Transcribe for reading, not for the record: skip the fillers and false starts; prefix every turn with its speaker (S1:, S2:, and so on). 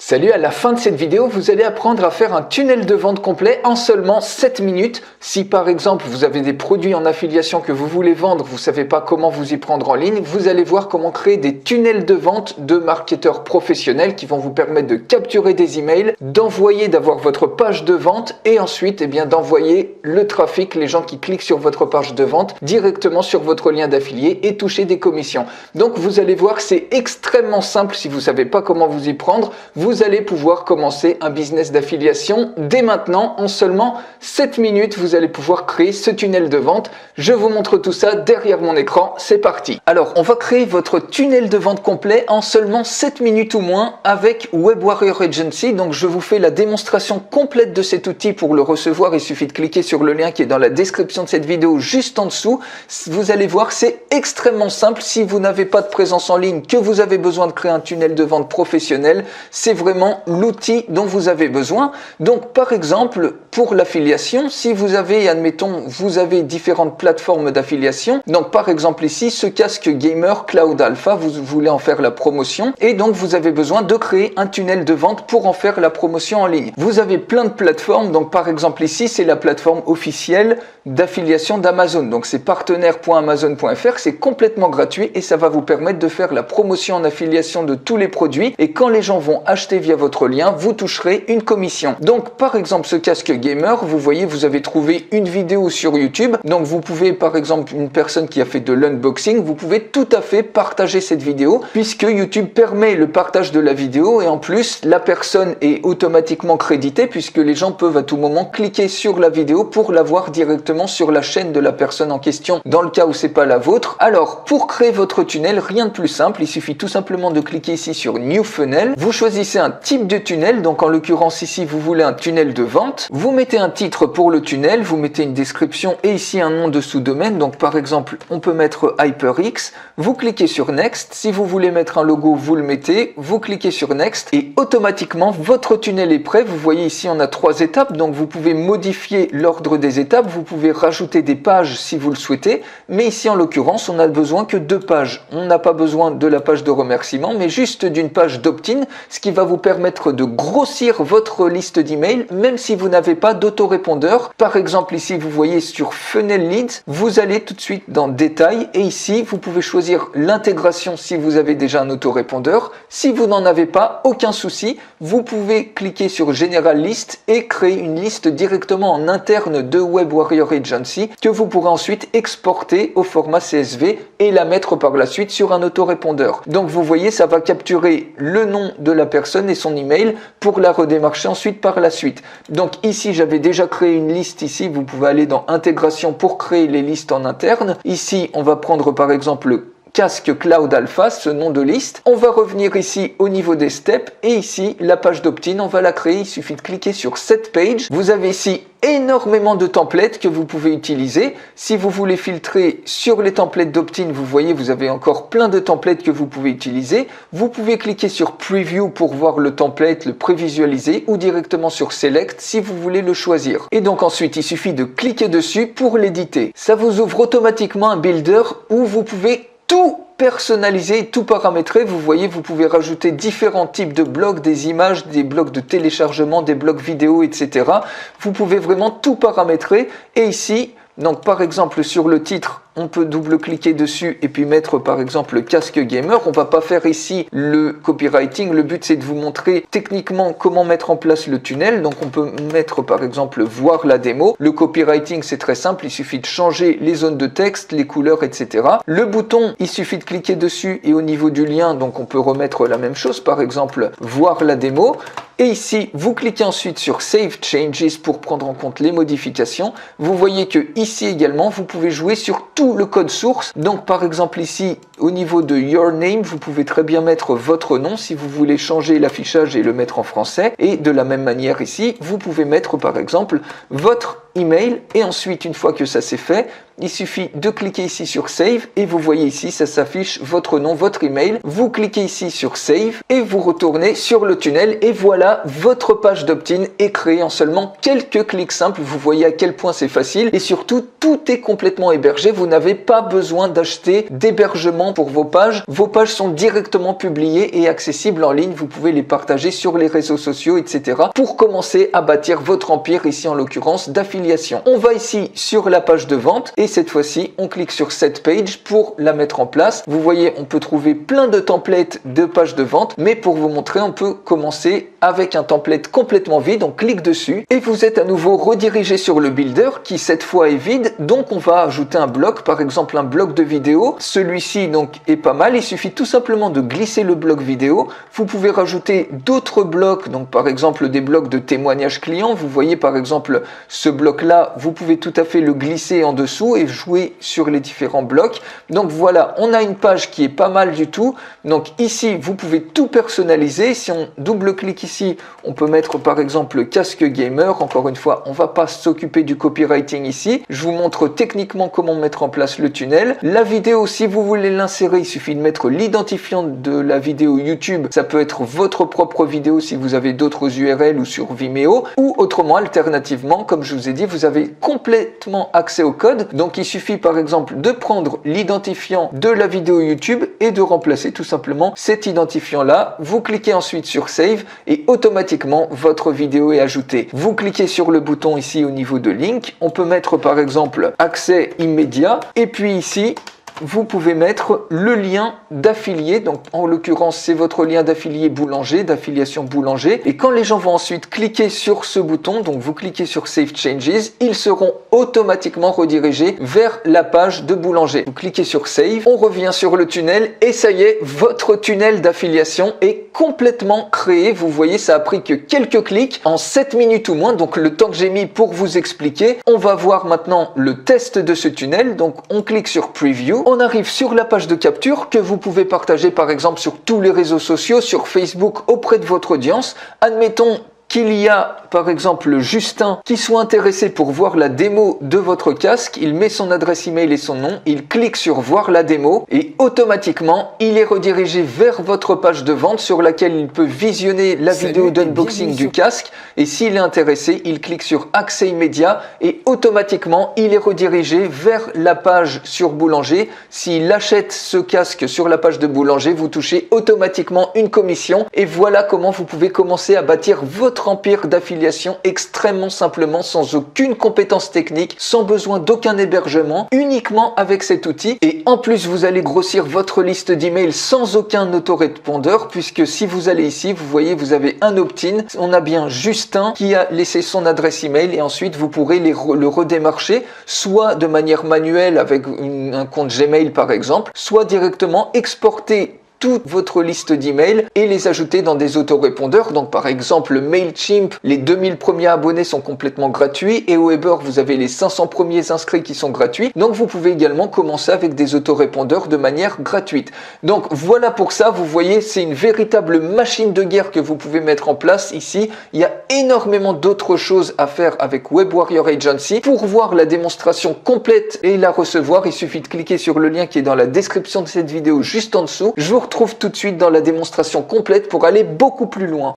S1: Salut, à la fin de cette vidéo, vous allez apprendre à faire un tunnel de vente complet en seulement 7 minutes. Si par exemple vous avez des produits en affiliation que vous voulez vendre, vous ne savez pas comment vous y prendre en ligne, vous allez voir comment créer des tunnels de vente de marketeurs professionnels qui vont vous permettre de capturer des emails, d'avoir votre page de vente et ensuite d'envoyer le trafic, les gens qui cliquent sur votre page de vente directement sur votre lien d'affilié et toucher des commissions. Donc vous allez voir, c'est extrêmement simple si vous ne savez pas comment vous y prendre. Vous allez pouvoir commencer un business d'affiliation dès maintenant. En seulement 7 minutes, vous allez pouvoir créer ce tunnel de vente. Je vous montre tout ça derrière mon écran. C'est parti. Alors, on va créer votre tunnel de vente complet en seulement 7 minutes ou moins avec Web Warrior Agency. Donc, je vous fais la démonstration complète de cet outil. Pour le recevoir, il suffit de cliquer sur le lien qui est dans la description de cette vidéo juste en dessous. Vous allez voir, c'est extrêmement simple. Si vous n'avez pas de présence en ligne, que vous avez besoin de créer un tunnel de vente professionnel, c'est vraiment l'outil dont vous avez besoin. Donc par exemple pour l'affiliation, si vous avez, admettons, vous avez différentes plateformes d'affiliation, donc par exemple ici ce casque gamer Cloud Alpha, vous voulez en faire la promotion et donc vous avez besoin de créer un tunnel de vente pour en faire la promotion en ligne. Vous avez plein de plateformes, donc par exemple ici c'est la plateforme officielle d'affiliation d'Amazon, donc c'est partenaire.amazon.fr, c'est complètement gratuit et ça va vous permettre de faire la promotion en affiliation de tous les produits et quand les gens vont acheter via votre lien, vous toucherez une commission. Donc par exemple ce casque gamer, vous voyez, vous avez trouvé une vidéo sur YouTube, donc vous pouvez par exemple une personne qui a fait de l'unboxing, vous pouvez tout à fait partager cette vidéo puisque YouTube permet le partage de la vidéo et en plus la personne est automatiquement créditée puisque les gens peuvent à tout moment cliquer sur la vidéo pour la voir directement sur la chaîne de la personne en question dans le cas où c'est pas la vôtre. Alors pour créer votre tunnel, rien de plus simple, il suffit tout simplement de cliquer ici sur New Funnel, vous choisissez un type de tunnel, donc en l'occurrence ici vous voulez un tunnel de vente, vous mettez un titre pour le tunnel, vous mettez une description et ici un nom de sous-domaine, donc par exemple on peut mettre HyperX, vous cliquez sur Next, si vous voulez mettre un logo vous le mettez, vous cliquez sur Next et automatiquement votre tunnel est prêt. Vous voyez ici on a 3 étapes, donc vous pouvez modifier l'ordre des étapes, vous pouvez rajouter des pages si vous le souhaitez, mais ici en l'occurrence on a besoin que 2 pages, on n'a pas besoin de la page de remerciement mais juste d'une page d'opt-in, ce qui va vous permettre de grossir votre liste d'emails même si vous n'avez pas d'autorépondeur. Par exemple ici vous voyez sur Funnel Leads, vous allez tout de suite dans Détails et ici vous pouvez choisir l'intégration si vous avez déjà un autorépondeur. Si vous n'en avez pas, aucun souci, vous pouvez cliquer sur General List et créer une liste directement en interne de Web Warrior Agency que vous pourrez ensuite exporter au format CSV et la mettre par la suite sur un autorépondeur. Donc vous voyez, ça va capturer le nom de la personne et son email pour la redémarcher ensuite par la suite. Donc ici j'avais déjà créé une liste ici, vous pouvez aller dans intégration pour créer les listes en interne. Ici on va prendre par exemple le casque Cloud Alpha, ce nom de liste. On va revenir ici au niveau des steps et ici la page d'opt-in, on va la créer, il suffit de cliquer sur Set Page. Vous avez ici énormément de templates que vous pouvez utiliser. Si vous voulez filtrer sur les templates d'opt-in, vous voyez, vous avez encore plein de templates que vous pouvez utiliser. Vous pouvez cliquer sur Preview pour voir le template, le prévisualiser ou directement sur Select si vous voulez le choisir. Et donc ensuite, il suffit de cliquer dessus pour l'éditer. Ça vous ouvre automatiquement un builder où vous pouvez tout personnaliser, tout paramétrer. Vous voyez, vous pouvez rajouter différents types de blocs, des images, des blocs de téléchargement, des blocs vidéo, etc. Vous pouvez vraiment tout paramétrer. Et ici, donc par exemple sur le titre, on peut double-cliquer dessus et puis mettre par exemple le casque gamer. On va pas faire ici le copywriting. Le but c'est de vous montrer techniquement comment mettre en place le tunnel. Donc on peut mettre par exemple voir la démo. Le copywriting c'est très simple. Il suffit de changer les zones de texte, les couleurs, etc. Le bouton, il suffit de cliquer dessus et au niveau du lien, donc on peut remettre la même chose. Par exemple, voir la démo. Et ici, vous cliquez ensuite sur Save Changes pour prendre en compte les modifications. Vous voyez que ici également, vous pouvez jouer sur tout le code source. Donc par exemple ici, au niveau de Your Name, vous pouvez très bien mettre votre nom si vous voulez changer l'affichage et le mettre en français. Et de la même manière ici, vous pouvez mettre par exemple votre email et ensuite une fois que ça c'est fait, il suffit de cliquer ici sur Save et vous voyez ici ça s'affiche votre nom, votre email. Vous cliquez ici sur Save et vous retournez sur le tunnel et voilà, votre page d'opt-in est créée en seulement quelques clics simples. Vous voyez à quel point c'est facile et surtout tout est complètement hébergé. Vous n'avez pas besoin d'acheter d'hébergement vente pour vos pages sont directement publiées et accessibles en ligne. Vous pouvez les partager sur les réseaux sociaux, etc. pour commencer à bâtir votre empire, ici en l'occurrence d'affiliation. On va ici sur la page de vente et cette fois-ci, on clique sur Set Page pour la mettre en place. Vous voyez, on peut trouver plein de templates de pages de vente, mais pour vous montrer, on peut commencer avec un template complètement vide. On clique dessus et vous êtes à nouveau redirigé sur le builder qui cette fois est vide. Donc on va ajouter un bloc, par exemple un bloc de vidéo. Celui-ci donc est pas mal. Il suffit tout simplement de glisser le bloc vidéo. Vous pouvez rajouter d'autres blocs, donc par exemple des blocs de témoignages clients. Vous voyez par exemple ce bloc-là, vous pouvez tout à fait le glisser en dessous et jouer sur les différents blocs. Donc voilà, on a une page qui est pas mal du tout. Donc ici, vous pouvez tout personnaliser. Si on double-clique ici, on peut mettre par exemple casque gamer. Encore une fois, on va pas s'occuper du copywriting ici. Je vous montre techniquement comment mettre en place le tunnel. La vidéo, si vous voulez l'insérer, il suffit de mettre l'identifiant de la vidéo YouTube. Ça peut être votre propre vidéo si vous avez d'autres URL ou sur Vimeo, ou autrement, alternativement, comme je vous ai dit, vous avez complètement accès au code. Donc il suffit par exemple de prendre l'identifiant de la vidéo YouTube et de remplacer tout simplement cet identifiant là. Vous cliquez ensuite sur Save et automatiquement votre vidéo est ajoutée. Vous cliquez sur le bouton ici au niveau de Link. On peut mettre par exemple accès immédiat et puis ici vous pouvez mettre le lien d'affilié. Donc en l'occurrence c'est votre lien d'affilié boulanger, d'affiliation boulanger, et quand les gens vont ensuite cliquer sur ce bouton, donc vous cliquez sur Save Changes, ils seront automatiquement redirigés vers la page de boulanger. Vous cliquez sur Save, on revient sur le tunnel et ça y est, votre tunnel d'affiliation est complètement créé. Vous voyez, ça a pris que quelques clics en 7 minutes ou moins, donc le temps que j'ai mis pour vous expliquer. On va voir maintenant le test de ce tunnel. Donc on clique sur Preview. On arrive sur la page de capture que vous pouvez partager par exemple sur tous les réseaux sociaux, sur Facebook auprès de votre audience. Admettons qu'il y a par exemple Justin qui soit intéressé pour voir la démo de votre casque, il met son adresse email et son nom, il clique sur voir la démo et automatiquement il est redirigé vers votre page de vente sur laquelle il peut visionner la vidéo d'unboxing du casque, et s'il est intéressé, il clique sur accès immédiat et automatiquement il est redirigé vers la page sur Boulanger. S'il achète ce casque sur la page de Boulanger, vous touchez automatiquement une commission et voilà comment vous pouvez commencer à bâtir votre empire d'affiliation extrêmement simplement, sans aucune compétence technique, sans besoin d'aucun hébergement, uniquement avec cet outil. Et en plus, vous allez grossir votre liste d'emails sans aucun autorépondeur, puisque si vous allez ici, vous voyez, vous avez un opt-in. On a bien Justin qui a laissé son adresse email et ensuite vous pourrez le redémarcher, soit de manière manuelle avec un compte Gmail par exemple, soit directement exporter toute votre liste d'emails et les ajouter dans des autorépondeurs. Donc par exemple Mailchimp, les 2000 premiers abonnés sont complètement gratuits et au Weber vous avez les 500 premiers inscrits qui sont gratuits. Donc vous pouvez également commencer avec des autorépondeurs de manière gratuite. Donc voilà pour ça, vous voyez, c'est une véritable machine de guerre que vous pouvez mettre en place ici. Il y a énormément d'autres choses à faire avec Web Warrior Agency. Pour voir la démonstration complète et la recevoir, il suffit de cliquer sur le lien qui est dans la description de cette vidéo juste en dessous. Je vous retrouve tout de suite dans la démonstration complète pour aller beaucoup plus loin.